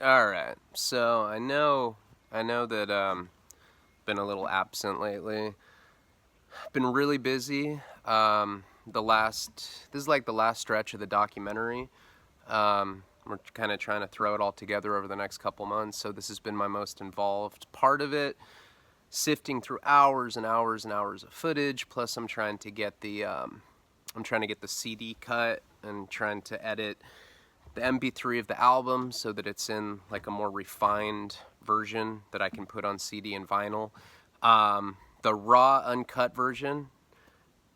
All right. So I know that been a little absent lately. Been really busy. This is like the last stretch of the documentary. We're kind of trying to throw it all together over the next couple months. So this has been my most involved part of it. Sifting through hours and hours and hours of footage. Plus, I'm trying to get the CD cut and trying to edit the MP3 of the album so that it's in like a more refined version that I can put on CD and vinyl. The raw uncut version,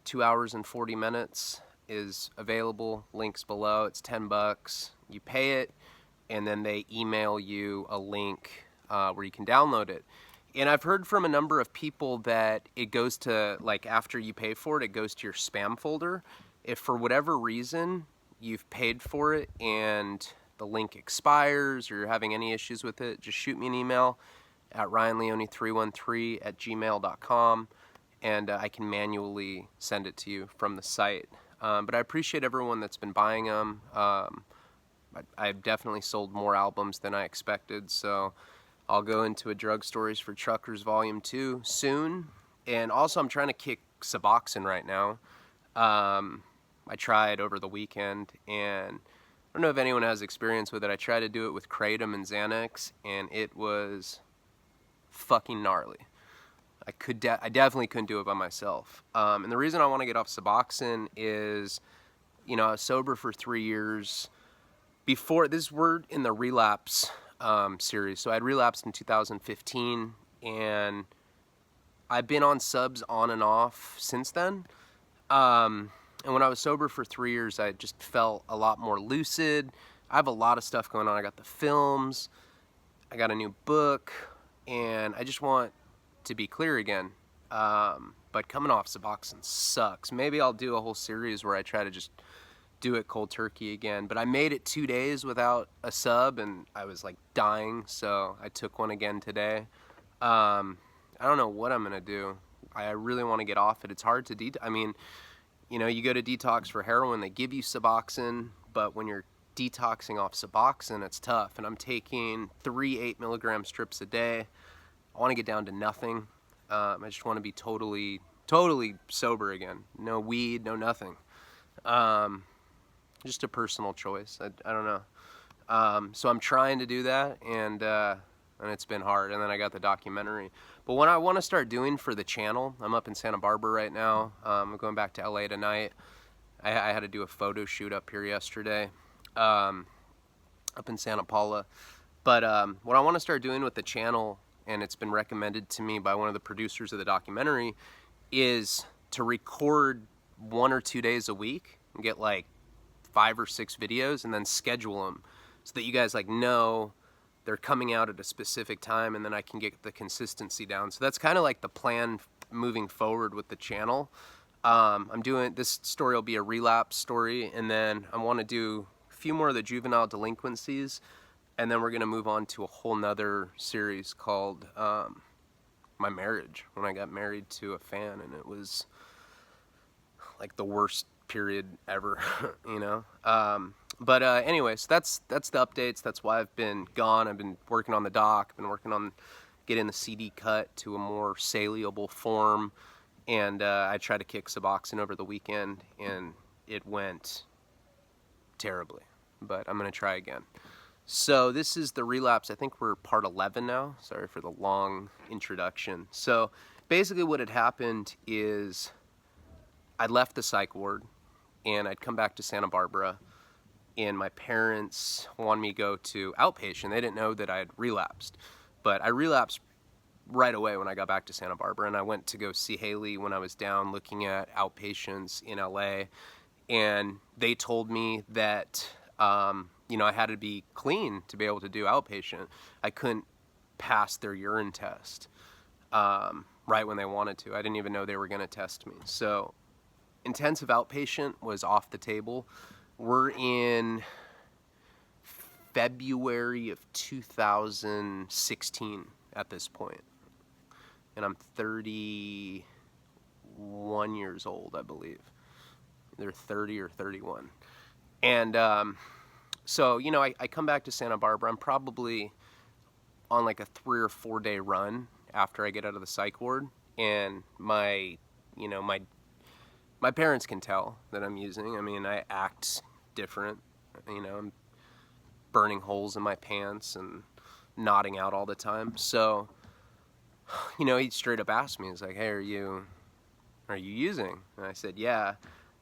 2 hours and 40 minutes, is available. Links below. It's $10. You pay it, and then they email you a link where you can download it. And I've heard from a number of people that it goes to, like, after you pay for it, it goes to your spam folder. If for whatever reason you've paid for it and the link expires or you're having any issues with it, just shoot me an email at ryanleone313@gmail.com and I can manually send it to you from the site. But I appreciate everyone that's been buying them. I've definitely sold more albums than I expected, so I'll go into a Drug Stories for Truckers Volume 2 soon. And also, I'm trying to kick suboxone right now. I tried over the weekend, and I don't know if anyone has experience with it. I tried to do it with Kratom and Xanax, and it was fucking gnarly. I definitely couldn't do it by myself. And the reason I want to get off suboxone is, I was sober for 3 years. Before this, we're in the Relapse series. So I had relapsed in 2015, and I've been on subs on and off since then. And when I was sober for 3 years, I just felt a lot more lucid. I have a lot of stuff going on. I got the films, I got a new book, and I just want to be clear again. But coming off Suboxone sucks. Maybe I'll do a whole series where I try to just do it cold turkey again. But I made it 2 days without a sub, and I was like dying, so I took one again today. I don't know what I'm gonna do. I really want to get off it. It's hard to you go to detox for heroin, they give you Suboxone, but when you're detoxing off Suboxone, it's tough. And I'm taking 3 8-milligram strips a day. I want to get down to nothing. I just want to be totally sober again. No weed, no nothing. Just a personal choice. I don't know. So I'm trying to do that, and it's been hard. And then I got the documentary. But what I want to start doing for the channel, I'm up in Santa Barbara right now. I'm going back to LA tonight. I had to do a photo shoot up here yesterday, up in Santa Paula. But what I want to start doing with the channel, and it's been recommended to me by one of the producers of the documentary, is to record 1 or 2 days a week and get like 5 or 6 videos and then schedule them so that you guys know they're coming out at a specific time, and then I can get the consistency down. So that's kind of like the plan moving forward with the channel. I'm doing this story will be a relapse story, and then I want to do a few more of the juvenile delinquencies, and then we're going to move on to a whole nother series called my marriage, when I got married to a fan, and it was like the worst period ever, But anyways, that's the updates. That's why I've been gone. I've been working on the doc, been working on getting the CD cut to a more saleable form, and I tried to kick Suboxone over the weekend, and it went terribly, but I'm going to try again. So this is the relapse. I think we're part 11 now. Sorry for the long introduction. So basically what had happened is I left the psych ward, and I'd come back to Santa Barbara, and my parents wanted me to go to outpatient. They didn't know that I had relapsed, but I relapsed right away when I got back to Santa Barbara, and I went to go see Haley when I was down looking at outpatients in LA, and they told me that I had to be clean to be able to do outpatient. I couldn't pass their urine test right when they wanted to. I didn't even know they were going to test me. So intensive outpatient was off the table. We're in February of 2016 at this point, and I'm 31 years old, I believe. They're 30 or 31. And So, I come back to Santa Barbara. I'm probably on like a 3 or 4 day run after I get out of the psych ward. And my parents can tell that I'm using. I mean, I act different. I'm burning holes in my pants and nodding out all the time. So, he straight up asked me, he's like, hey, are you using? And I said, yeah.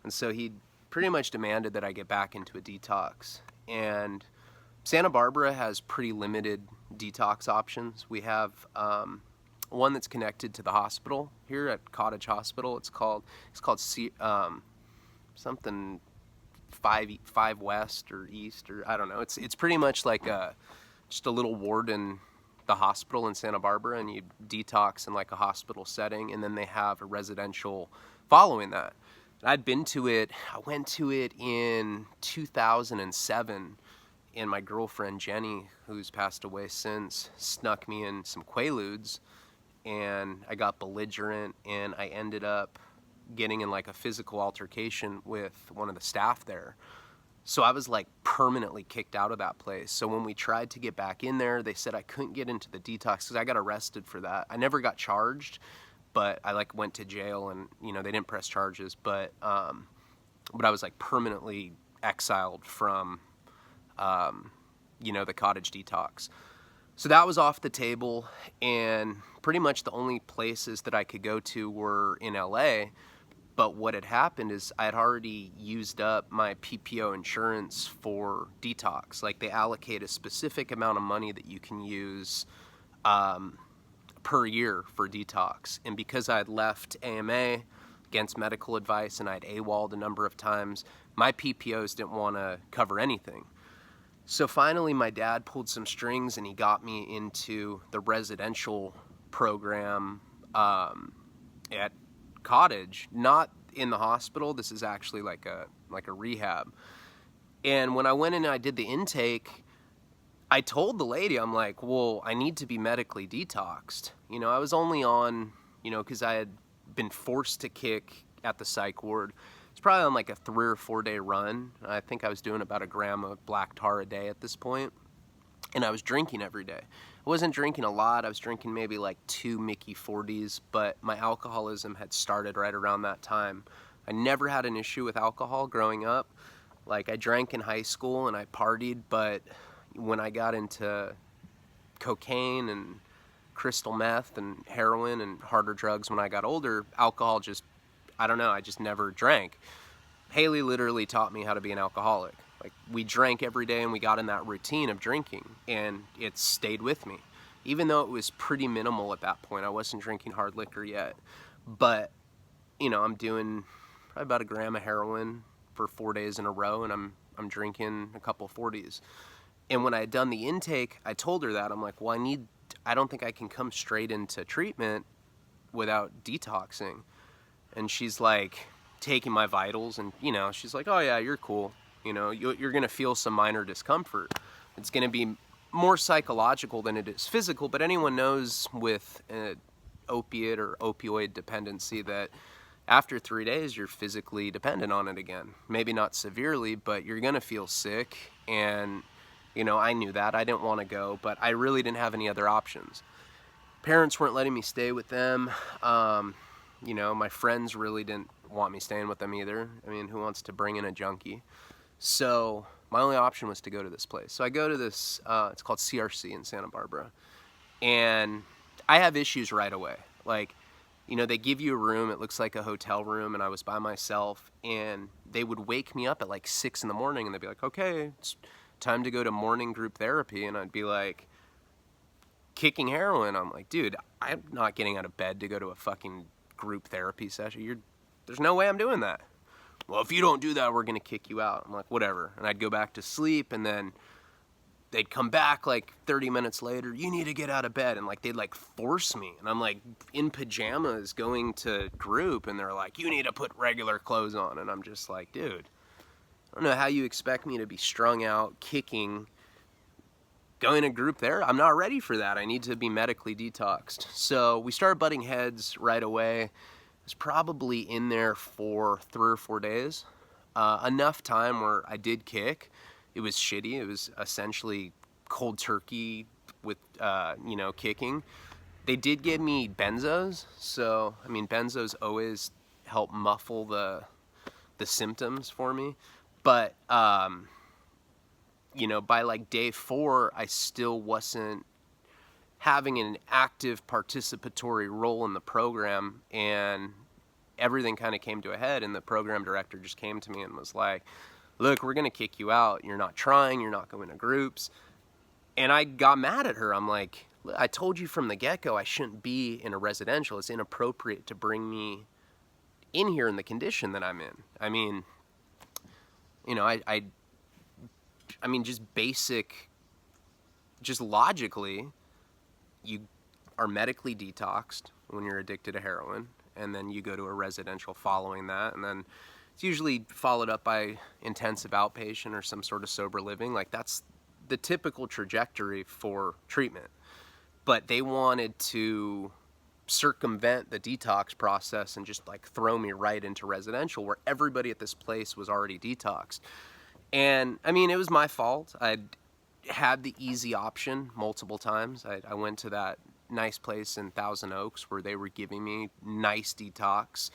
And so he pretty much demanded that I get back into a detox. And Santa Barbara has pretty limited detox options. We have one that's connected to the hospital here at Cottage Hospital. It's called something 5 West or East, or I don't know. It's pretty much like just a little ward in the hospital in Santa Barbara, and you detox in like a hospital setting, and then they have a residential following that. I'd been to it. I went to it in 2007, and my girlfriend Jenny, who's passed away since, snuck me in some Quaaludes, and I got belligerent, and I ended up getting in like a physical altercation with one of the staff there. So I was like permanently kicked out of that place. So when we tried to get back in there, they said I couldn't get into the detox because I got arrested for that. I never got charged, but I like went to jail, and they didn't press charges, but I was like permanently exiled from the cottage detox. So that was off the table, and pretty much the only places that I could go to were in LA. But what had happened is I had already used up my PPO insurance for detox. Like, they allocate a specific amount of money that you can use per year for detox. And because I had left AMA against medical advice and I'd AWOL'd a number of times, my PPOs didn't want to cover anything. So finally my dad pulled some strings and he got me into the residential program at Cottage, not in the hospital. This is actually like a rehab. And when I went in and I did the intake, I told the lady, I'm like, well, I need to be medically detoxed. I was only on, because I had been forced to kick at the psych ward. It's probably on like a 3 or 4 day run. I think I was doing about 1 gram of black tar a day at this point. And I was drinking every day. I wasn't drinking a lot. I was drinking maybe like 2 Mickey 40s, but my alcoholism had started right around that time. I never had an issue with alcohol growing up. Like, I drank in high school and I partied, but when I got into cocaine and crystal meth and heroin and harder drugs when I got older, alcohol just, I don't know, I just never drank. Haley literally taught me how to be an alcoholic. Like, we drank every day and we got in that routine of drinking, and it stayed with me. Even though it was pretty minimal at that point, I wasn't drinking hard liquor yet. But, I'm doing probably about 1 gram of heroin for 4 days in a row, and I'm drinking a couple 40s. And when I had done the intake, I told her that. I'm like, well, I don't think I can come straight into treatment without detoxing. And she's like taking my vitals, and, she's like, oh yeah, you're cool. You're going to feel some minor discomfort. It's going to be more psychological than it is physical, but anyone knows with an opiate or opioid dependency that after 3 days, you're physically dependent on it again. Maybe not severely, but you're going to feel sick. And, I knew that. I didn't want to go, but I really didn't have any other options. Parents weren't letting me stay with them. My friends really didn't want me staying with them either. I mean, who wants to bring in a junkie? So my only option was to go to this place. So I go to this, it's called CRC in Santa Barbara. And I have issues right away. Like, they give you a room, it looks like a hotel room, and I was by myself, and they would wake me up at like 6 in the morning, and they'd be like, okay, it's time to go to morning group therapy. And I'd be like, kicking heroin. I'm like, dude, I'm not getting out of bed to go to a fucking group therapy session. There's no way I'm doing that. Well, if you don't do that, we're going to kick you out. I'm like, whatever. And I'd go back to sleep, and then they'd come back like 30 minutes later. You need to get out of bed. And like, they'd like force me. And I'm like in pajamas going to group, and they're like, you need to put regular clothes on. And I'm just like, dude, I don't know how you expect me to be strung out, kicking, going to group there. I'm not ready for that. I need to be medically detoxed. So we started butting heads right away. I was probably in there for 3 or 4 days. Enough time where I did kick. it was shitty. It was essentially cold turkey with, kicking. They did give me benzos. So, I mean, benzos always help muffle the symptoms for me. But, by like day 4, I still wasn't having an active participatory role in the program, and everything kind of came to a head, and the program director just came to me and was like, look, we're going to kick you out. You're not trying. You're not going to groups. And I got mad at her. I'm like, I told you from the get-go I shouldn't be in a residential. It's inappropriate to bring me in here in the condition that I'm in. I mean, I mean, just logically, you are medically detoxed when you're addicted to heroin, and then you go to a residential following that, and then it's usually followed up by intensive outpatient or some sort of sober living. Like, that's the typical trajectory for treatment. But they wanted to circumvent the detox process and just like throw me right into residential, where everybody at this place was already detoxed. And I mean, it was my fault. I'd had the easy option multiple times. I went to that nice place in Thousand Oaks where they were giving me nice detox,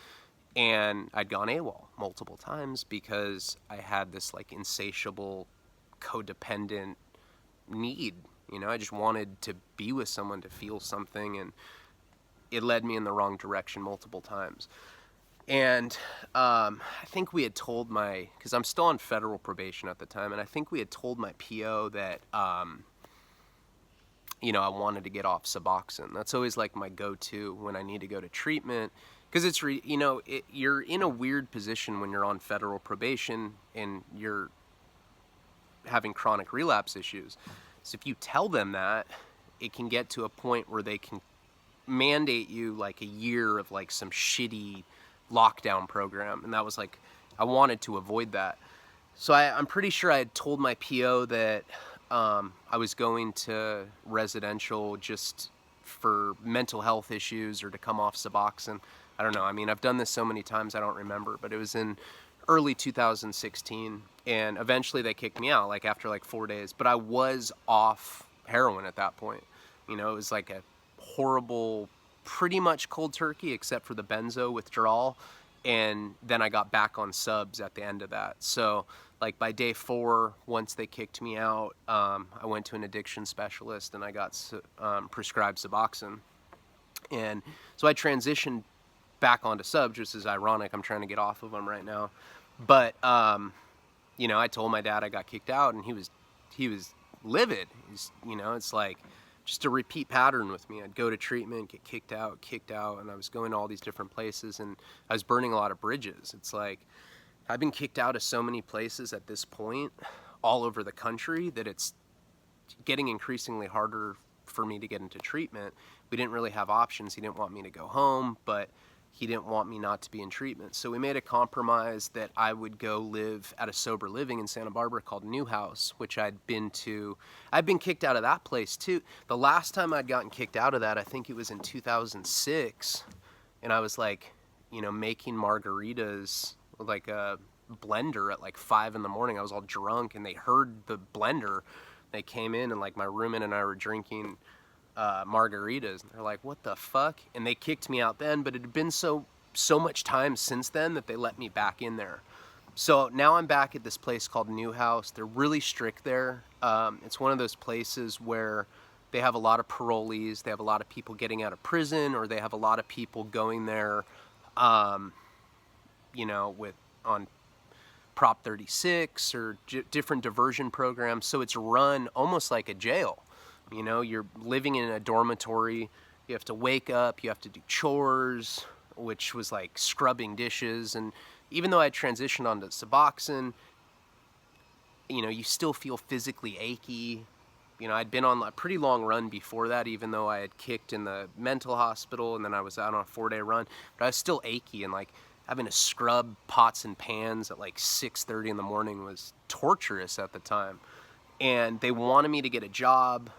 and I'd gone AWOL multiple times because I had this like insatiable codependent need. I just wanted to be with someone, to feel something, and it led me in the wrong direction multiple times. And I think we had told because I'm still on federal probation at the time, and I think we had told my PO that, I wanted to get off Suboxone. That's always like my go-to when I need to go to treatment, because it's, you're in a weird position when you're on federal probation and you're having chronic relapse issues. So if you tell them that, it can get to a point where they can mandate you like a year of like some shitty lockdown program. And that was like, I wanted to avoid that. So I'm pretty sure I had told my PO that I was going to residential just for mental health issues or to come off Suboxone. I don't know. I mean, I've done this so many times I don't remember, but it was in early 2016, and eventually they kicked me out like after like 4 days. But I was off heroin at that point. It was like a horrible, pretty much cold turkey except for the benzo withdrawal, and then I got back on subs at the end of that. So like by day 4, once they kicked me out, I went to an addiction specialist and I got prescribed Suboxone, and so I transitioned back onto subs, which is ironic. I'm trying to get off of them right now, but I told my dad I got kicked out, and he was livid. It's like just a repeat pattern with me. I'd go to treatment, get kicked out, and I was going to all these different places, and I was burning a lot of bridges. It's like I've been kicked out of so many places at this point all over the country that it's getting increasingly harder for me to get into treatment. We didn't really have options. He didn't want me to go home, but he didn't want me not to be in treatment. So we made a compromise that I would go live at a sober living in Santa Barbara called New House, which I'd been to. I'd been kicked out of that place too. The last time I'd gotten kicked out of that, I think it was in 2006. And I was like, making margaritas with like a blender at like 5 a.m. I was all drunk, and they heard the blender. They came in, and like my roommate and I were drinking margaritas, and they're like, what the fuck? And they kicked me out then, but it had been so much time since then that they let me back in there. So now I'm back at this place called New House. They're really strict there. It's one of those places where they have a lot of parolees, they have a lot of people getting out of prison, or they have a lot of people going there with on Prop 36 or different diversion programs. So it's run almost like a jail. You're living in a dormitory. You have to wake up. You have to do chores, which was like scrubbing dishes. And even though I transitioned onto Suboxone, you still feel physically achy. I'd been on a pretty long run before that, even though I had kicked in the mental hospital, and then I was out on a 4-day run. But I was still achy, and like having to scrub pots and pans at like 6:30 in the morning was torturous at the time. And they wanted me to get a job.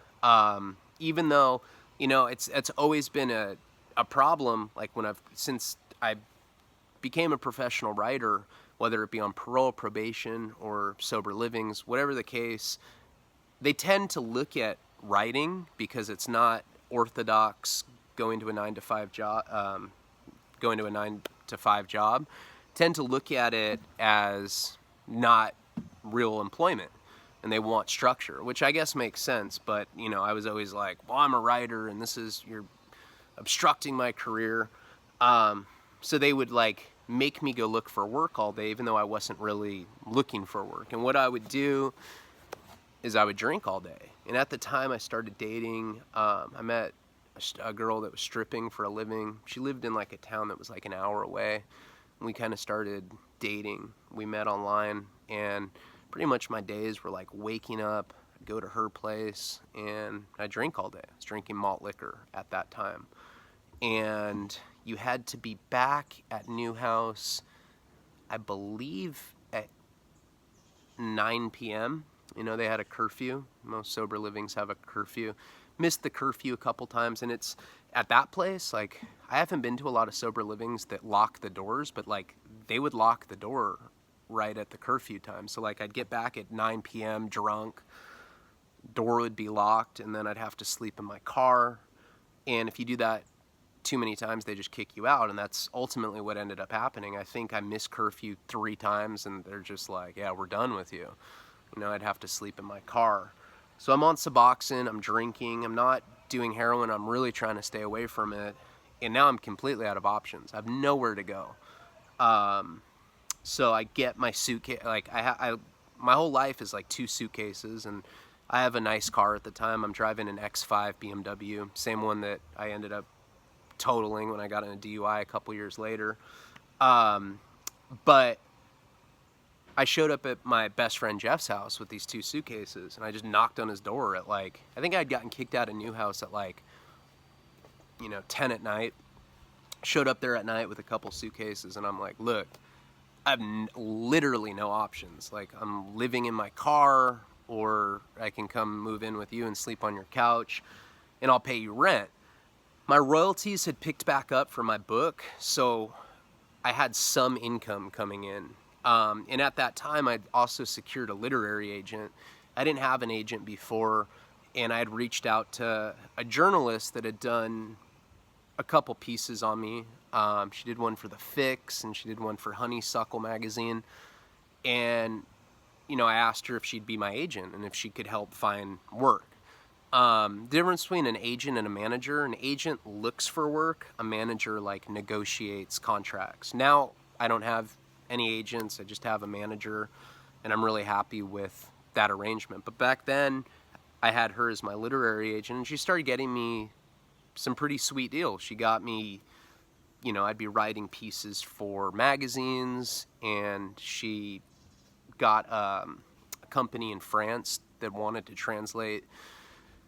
Even though, it's always been a problem, like since I became a professional writer, whether it be on parole, probation, or sober livings, whatever the case, they tend to look at writing because it's not orthodox going to a 9 to 5 job, tend to look at it as not real employment, and they want structure, which I guess makes sense. But I was always like, well, I'm a writer and you're obstructing my career. So they would like make me go look for work all day, even though I wasn't really looking for work. And what I would do is I would drink all day. And at the time I started dating, I met a girl that was stripping for a living. She lived in like a town that was like an hour away. We kind of started dating. We met online, and pretty much my days were like waking up, I'd go to her place, and I'd drink all day. I was drinking malt liquor at that time. And you had to be back at Newhouse, I believe, at 9 p.m. They had a curfew. Most sober livings have a curfew. Missed the curfew a couple times, and it's at that place, like, I haven't been to a lot of sober livings that lock the doors, but like they would lock the door right at the curfew time. So like I'd get back at 9 p.m. drunk, door would be locked, and then I'd have to sleep in my car. And if you do that too many times, they just kick you out, and that's ultimately what ended up happening. I think I missed curfew 3 times, and they're just like, yeah, we're done with you. I'd have to sleep in my car. So I'm on suboxone, I'm drinking, I'm not doing heroin, I'm really trying to stay away from it, and now I'm completely out of options. I have nowhere to go. So I get my suitcase, like my whole life is like 2 suitcases, and I have a nice car at the time. I'm driving an X5 BMW, same one that I ended up totaling when I got in a DUI a couple years later. But I showed up at my best friend Jeff's house with these 2 suitcases, and I just knocked on his door at like, I think I'd gotten kicked out of Newhouse at like, 10 at night. Showed up there at night with a couple suitcases, and I'm like, look, I have literally no options. Like, I'm living in my car, or I can come move in with you and sleep on your couch, and I'll pay you rent. My royalties had picked back up for my book, so I had some income coming in. And at that time, I'd also secured a literary agent. I didn't have an agent before, and I had reached out to a journalist that had done a couple pieces on me. She did one for The Fix, and she did one for Honeysuckle magazine. And, I asked her if she'd be my agent and if she could help find work. The difference between an agent and a manager: an agent looks for work, a manager like negotiates contracts. Now I don't have any agents, I just have a manager, and I'm really happy with that arrangement. But back then I had her as my literary agent, and she started getting me some pretty sweet deals. She got me, I'd be writing pieces for magazines, and she got a company in France that wanted to translate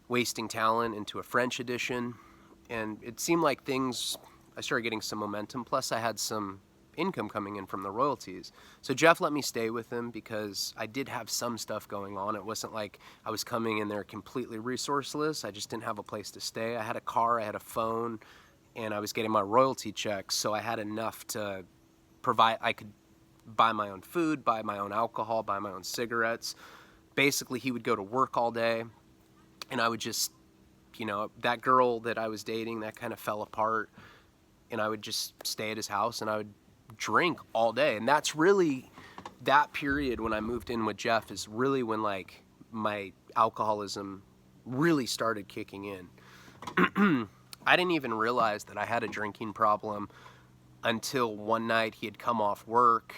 Wasting Talent into a French edition, and it seemed like I started getting some momentum, plus I had some income coming in from the royalties. So Jeff let me stay with him because I did have some stuff going on. It wasn't like I was coming in there completely resourceless. I just didn't have a place to stay. I had a car, I had a phone, and I was getting my royalty checks, so I had enough to provide. I could buy my own food, buy my own alcohol, buy my own cigarettes. Basically, he would go to work all day, and I would just, that girl that I was dating, that kind of fell apart, and I would just stay at his house, and I would drink all day. And that's really, that period when I moved in with Jeff is really when like my alcoholism really started kicking in. I didn't even realize that I had a drinking problem until one night he had come off work,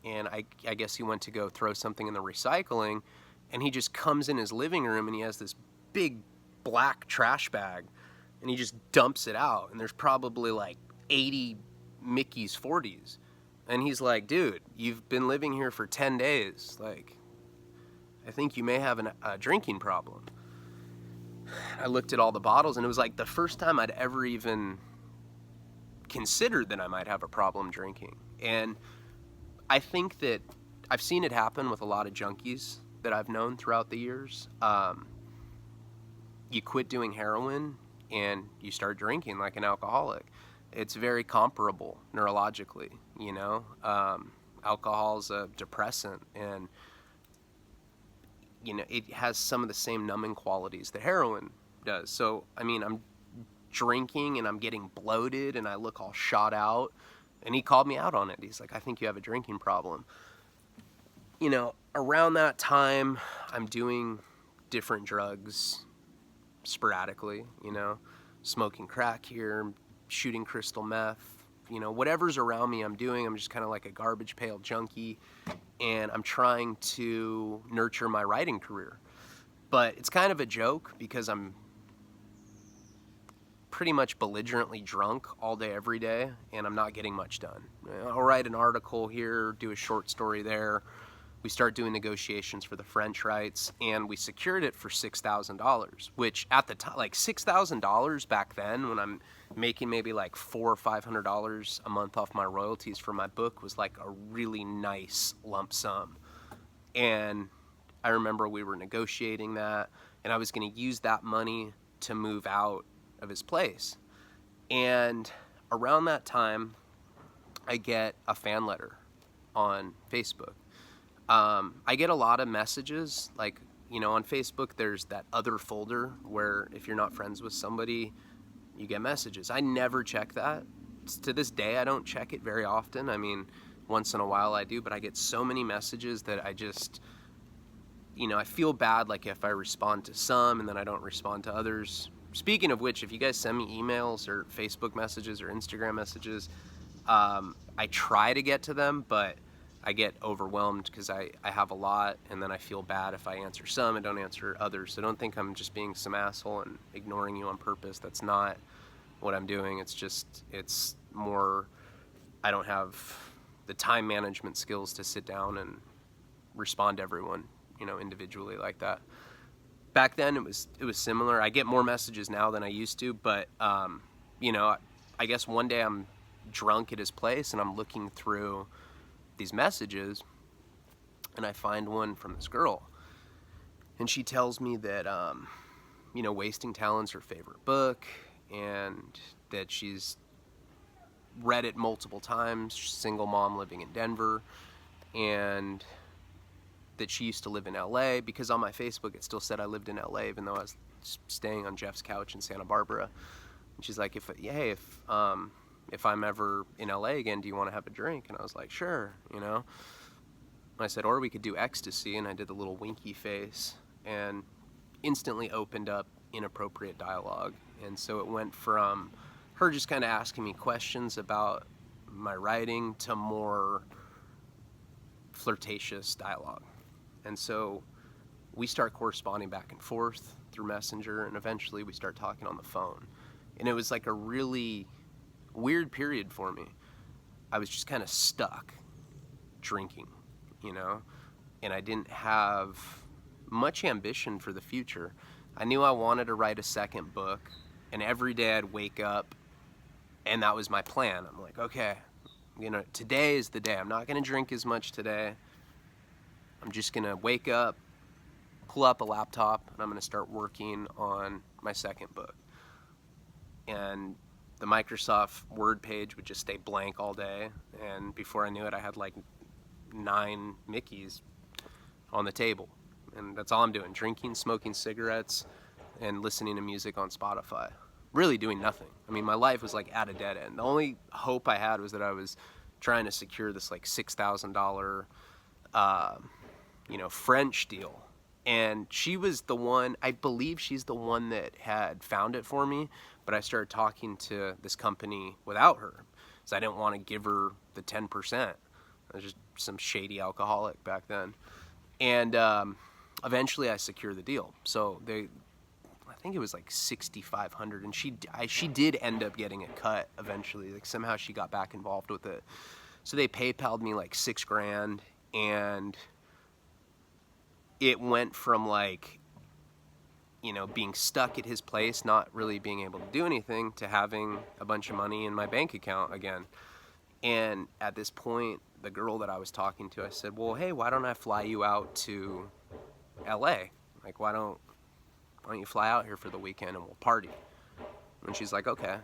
and I guess he went to go throw something in the recycling, and he just comes in his living room and he has this big black trash bag, and he just dumps it out, and there's probably like 80 Mickey's 40s, and he's like, dude, you've been living here for 10 days, like, I think you may have a drinking problem. I looked at all the bottles, and it was like the first time I'd ever even considered that I might have a problem drinking. And I think that I've seen it happen with a lot of junkies that I've known throughout the years. You quit doing heroin and you start drinking like an alcoholic. It's very comparable neurologically, alcohol's a depressant, and it has some of the same numbing qualities that heroin does. So I mean, I'm drinking and I'm getting bloated and I look all shot out, and he called me out on it. He's like, I think you have a drinking problem. Around that time, I'm doing different drugs sporadically, smoking crack here, shooting crystal meth, whatever's around me I'm doing. I'm just kind of like a garbage pail junkie, and I'm trying to nurture my writing career. But it's kind of a joke because I'm pretty much belligerently drunk all day, every day, and I'm not getting much done. I'll write an article here, do a short story there. We start doing negotiations for the French rights, and we secured it for $6,000, which at the time, like $6,000 back then, when I'm making maybe like $400 or $500 a month off my royalties for my book, was like a really nice lump sum. And I remember we were negotiating that, and I was going to use that money to move out of his place. And around that time, I get a fan letter on Facebook. I get a lot of messages, like, on Facebook, there's that other folder where if you're not friends with somebody, you get messages. I never check that. To this day, I don't check it very often. I mean, once in a while I do, but I get so many messages that I just, I feel bad, like if I respond to some and then I don't respond to others. Speaking of which, if you guys send me emails or Facebook messages or Instagram messages, I try to get to them, but I get overwhelmed because I have a lot, and then I feel bad if I answer some and don't answer others. So don't think I'm just being some asshole and ignoring you on purpose. That's not what I'm doing. It's more, I don't have the time management skills to sit down and respond to everyone, individually like that. Back then it was similar. I get more messages now than I used to, but I guess one day I'm drunk at his place and I'm looking through these messages, and I find one from this girl, and she tells me that Wasting Talent's her favorite book, and that she's read it multiple times. She's a single mom living in Denver, and that she used to live in LA, because on my Facebook it still said I lived in LA even though I was staying on Jeff's couch in Santa Barbara. And she's like, if I'm ever in LA again, do you want to have a drink? And I was like, sure, And I said, or we could do ecstasy, and I did the little winky face, and instantly opened up inappropriate dialogue. And so it went from her just kind of asking me questions about my writing to more flirtatious dialogue. And so we start corresponding back and forth through Messenger, and eventually we start talking on the phone. And it was like a really weird period for me. I was just kind of stuck drinking, and I didn't have much ambition for the future. I knew I wanted to write a second book, and every day I'd wake up, and that was my plan. I'm like, okay, today is the day. I'm not going to drink as much today. I'm just going to wake up, pull up a laptop, and I'm going to start working on my second book. And the Microsoft Word page would just stay blank all day, and before I knew it, I had like 9 Mickeys on the table, and that's all I'm doing: drinking, smoking cigarettes, and listening to music on Spotify. Really doing nothing. I mean, my life was like at a dead end. The only hope I had was that I was trying to secure this like $6,000, French deal. And she was the one, I believe she's the one that had found it for me, but I started talking to this company without her, because I didn't want to give her the 10%. I was just some shady alcoholic back then. And eventually I secured the deal. So I think it was like $6,500, and she did end up getting a cut eventually. Like somehow she got back involved with it. So they PayPal'd me like $6,000, and it went from like, being stuck at his place, not really being able to do anything, to having a bunch of money in my bank account again. And at this point, the girl that I was talking to, I said, well, hey, why don't I fly you out to LA? Like, why don't you fly out here for the weekend and we'll party? And she's like, okay.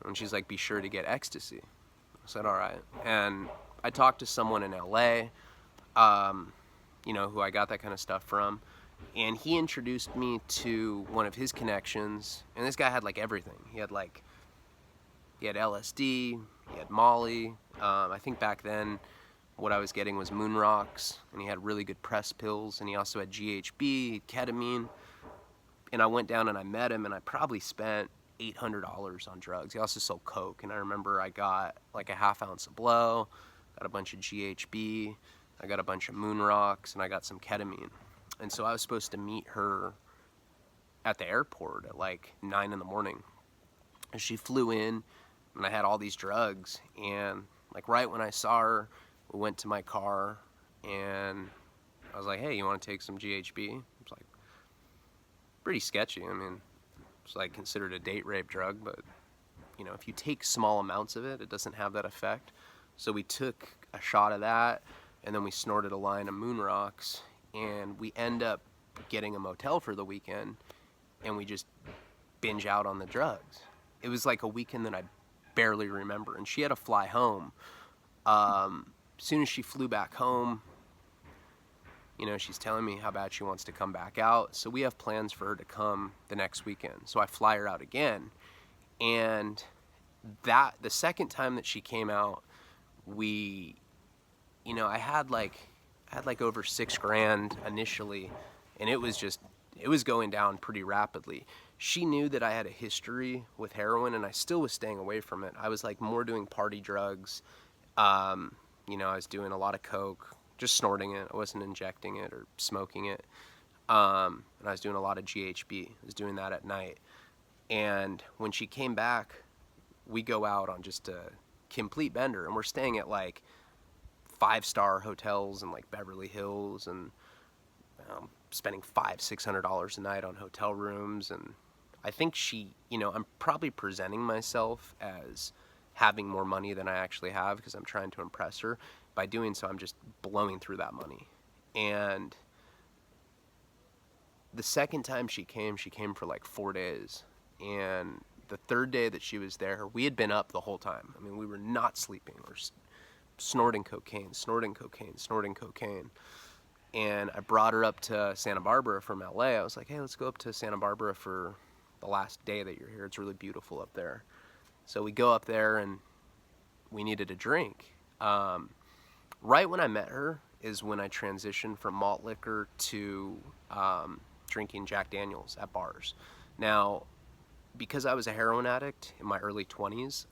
And she's like, be sure to get ecstasy. I said, all right. And I talked to someone in LA, who I got that kind of stuff from, and he introduced me to one of his connections, and this guy had like everything. He had LSD, he had Molly. I think back then what I was getting was moon rocks, and he had really good press pills, and he also had GHB, ketamine. And I went down and I met him, and I probably spent $800 on drugs. He also sold coke, and I remember I got like a half ounce of blow, got a bunch of GHB, I got a bunch of moon rocks, and I got some ketamine. And so I was supposed to meet her at the airport at like 9 in the morning. And she flew in, and I had all these drugs, and like right when I saw her, we went to my car, and I was like, hey, you want to take some GHB? It's like pretty sketchy. I mean, it's like considered a date rape drug, but if you take small amounts of it, it doesn't have that effect. So we took a shot of that, and then we snorted a line of moon rocks, and we end up getting a motel for the weekend, and we just binge out on the drugs. It was like a weekend that I barely remember, and she had to fly home. As soon as she flew back home, she's telling me how bad she wants to come back out. So we have plans for her to come the next weekend. So I fly her out again. And the second time that she came out, I had like over $6,000 initially, and it was going down pretty rapidly. She knew that I had a history with heroin, and I still was staying away from it. I was like more doing party drugs. I was doing a lot of coke, just snorting it. I wasn't injecting it or smoking it. And I was doing a lot of GHB. I was doing that at night. And when she came back, we go out on just a complete bender, and we're staying at like 5-star hotels in like Beverly Hills, and spending $500-$600 a night on hotel rooms. And I think I'm probably presenting myself as having more money than I actually have because I'm trying to impress her. By doing so, I'm just blowing through that money. And the second time she came for like 4 days. And the third day that she was there, we had been up the whole time. I mean, we were not sleeping. We were snorting cocaine. And I brought her up to Santa Barbara from LA. I was like, hey, let's go up to Santa Barbara for the last day that you're here. It's really beautiful up there. So we go up there, and we needed a drink. Right when I met her is when I transitioned from malt liquor to drinking Jack Daniels at bars. Now, because I was a heroin addict in my early 20s,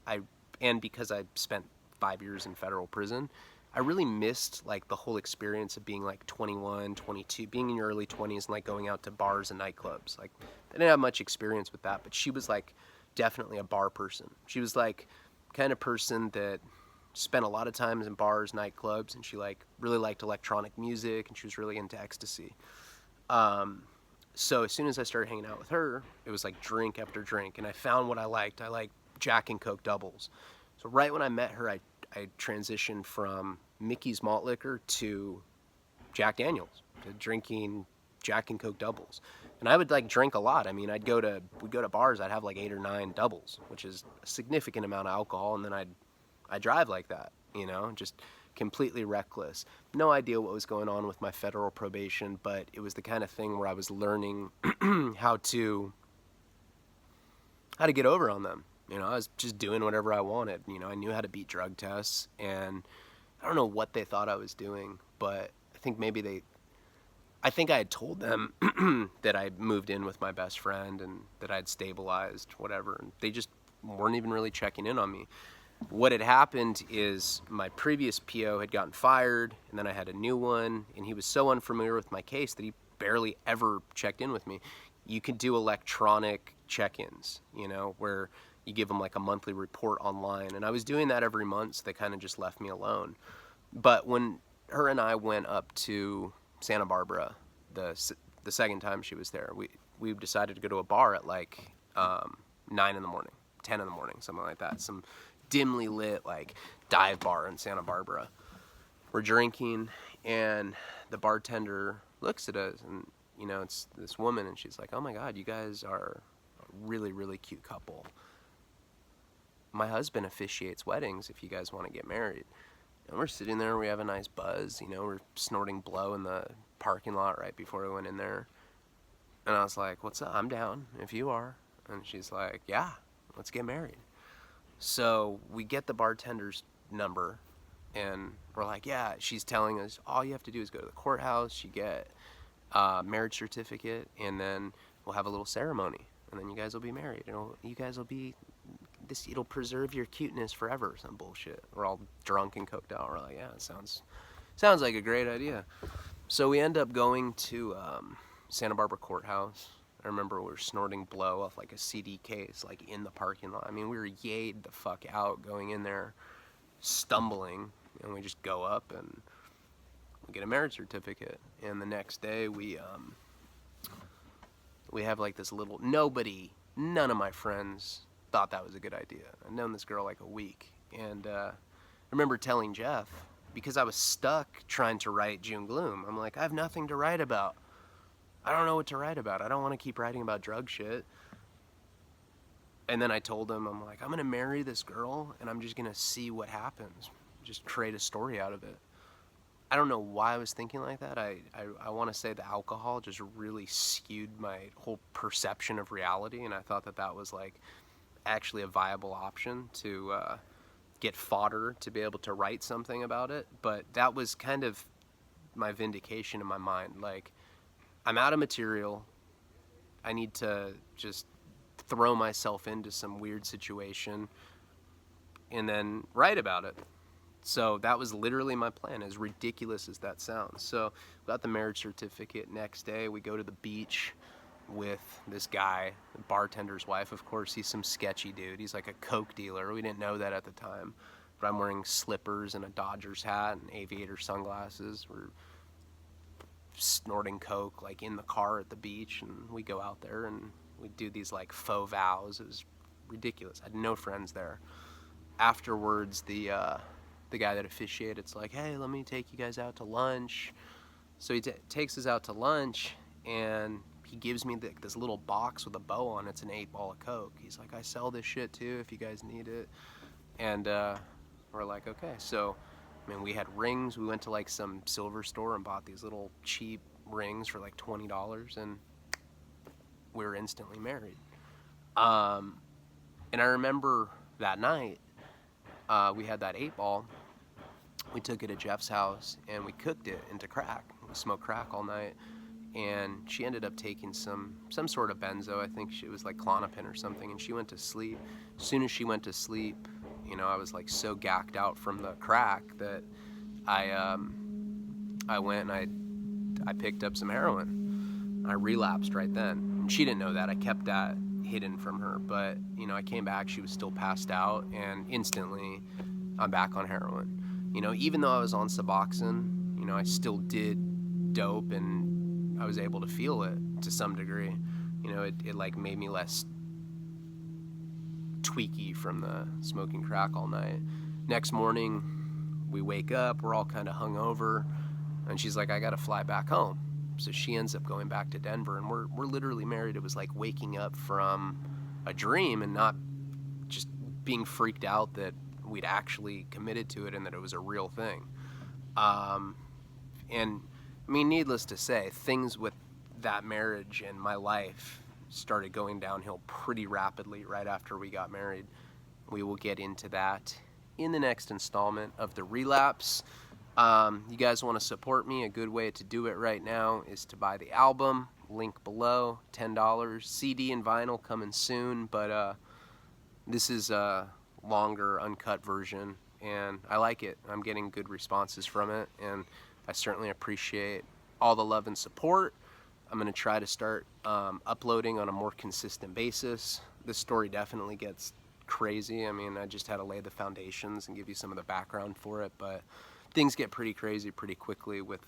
and because I spent 5 years in federal prison, I really missed like the whole experience of being like 21, 22, being in your early 20s and like going out to bars and nightclubs. Like, I didn't have much experience with that, but she was like definitely a bar person. She was like kind of person that spent a lot of times in bars, nightclubs, and she like really liked electronic music, and she was really into ecstasy. So as soon as I started hanging out with her, it was like drink after drink, and I found what I liked. I liked Jack and Coke doubles. So right when I met her, I transitioned from Mickey's malt liquor to Jack Daniels, to drinking Jack and Coke doubles. And I would like drink a lot. I mean, we'd go to bars, I'd have like 8 or 9 doubles, which is a significant amount of alcohol, and then I'd drive like that, just completely reckless. No idea what was going on with my federal probation, but it was the kind of thing where I was learning how to get over on them. I was just doing whatever I wanted. I knew how to beat drug tests, and I don't know what they thought I was doing, but I think I had told them that I moved in with my best friend and that I'd stabilized, whatever, and they just weren't even really checking in on me. What had happened is my previous PO had gotten fired, and then I had a new one, and he was so unfamiliar with my case that he barely ever checked in with me. You could do electronic check-ins, where you give them like a monthly report online, and I was doing that every month, so they kind of just left me alone. But when her and I went up to Santa Barbara the second time she was there, we decided to go to a bar at like 9 in the morning, 10 in the morning, something like that. Some dimly lit like dive bar in Santa Barbara. We're drinking, and the bartender looks at us, and it's this woman, and she's like, oh my God, you guys are a really, really cute couple. My husband officiates weddings if you guys want to get married. And we're sitting there, we have a nice buzz, you know, we're snorting blow in the parking lot right before we went in there. And I was like, what's up? I'm down if you are. And she's like, yeah, let's get married. So we get the bartender's number, and we're like, yeah, she's telling us all you have to do is go to the courthouse, you get a marriage certificate, and then we'll have a little ceremony, and then you guys will be married. You guys will be this. It'll preserve your cuteness forever. Some bullshit. We're all drunk and coked out. We're like, yeah, it sounds like a great idea. So we end up going to Santa Barbara courthouse. I remember we were snorting blow off like a CD case, like in the parking lot. I mean, we were yayed the fuck out going in there, stumbling, and we just go up and we get a marriage certificate. And the next day we have like this little, none of my friends thought that was a good idea. I'd known this girl like a week, and I remember telling Jeff, because I was stuck trying to write June Gloom. I'm like, I have nothing to write about. I don't know what to write about. I don't want to keep writing about drug shit. And then I told him, I'm like, I'm going to marry this girl and I'm just going to see what happens. Just create a story out of it. I don't know why I was thinking like that. I want to say the alcohol just really skewed my whole perception of reality. And I thought that was like actually a viable option to get fodder to be able to write something about it. But that was kind of my vindication in my mind. Like, I'm out of material. I need to just throw myself into some weird situation and then write about it. So that was literally my plan, as ridiculous as that sounds. So we got the marriage certificate. Next day, we go to the beach with this guy, the bartender's wife. Of course, he's some sketchy dude. He's like a coke dealer. We didn't know that at the time. But I'm wearing slippers and a Dodgers hat and aviator sunglasses. We're snorting coke like in the car at the beach, and we go out there and we do these like faux vows. It was ridiculous. I had no friends there. Afterwards, the guy that officiated, it's like, hey, let me take you guys out to lunch. So he takes us out to lunch, and he gives me this little box with a bow on it. It's an 8-ball of coke. He's like, I sell this shit too if you guys need it. And we're like, okay. So I mean, we had rings. We went to like some silver store and bought these little cheap rings for like $20, and we were instantly married. And I remember that night, we had that 8-ball. We took it to Jeff's house and we cooked it into crack. We smoked crack all night, and she ended up taking some sort of benzo. I think it was like Klonopin or something, and she went to sleep. As soon as she went to sleep, you know, I was like so gacked out from the crack that I went and I picked up some heroin. I relapsed right then. And she didn't know that. I kept that hidden from her. But, you know, I came back, she was still passed out, and instantly I'm back on heroin. You know, even though I was on suboxone, you know, I still did dope, and I was able to feel it to some degree. You know, it like made me less tweaky from the smoking crack all night. Next morning, we wake up, we're all kind of hungover, and she's like, I gotta fly back home. So she ends up going back to Denver, and we're literally married. It was like waking up from a dream and not just being freaked out that we'd actually committed to it and that it was a real thing. And I mean, needless to say, things with that marriage and my life started going downhill pretty rapidly right after we got married. We will get into that in the next installment of the Relapse. You guys want to support me? A good way to do it right now is to buy the album. Link below, $10. CD and vinyl coming soon, but this is a longer, uncut version, and I like it. I'm getting good responses from it, and I certainly appreciate all the love and support. I'm going to try to start uploading on a more consistent basis. This story definitely gets crazy. I mean, I just had to lay the foundations and give you some of the background for it, but things get pretty crazy pretty quickly with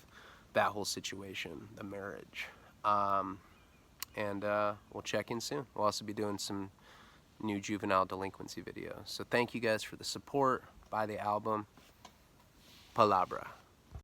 that whole situation, the marriage. And we'll check in soon. We'll also be doing some new juvenile delinquency videos. So thank you guys for the support. Buy the album. Palabra.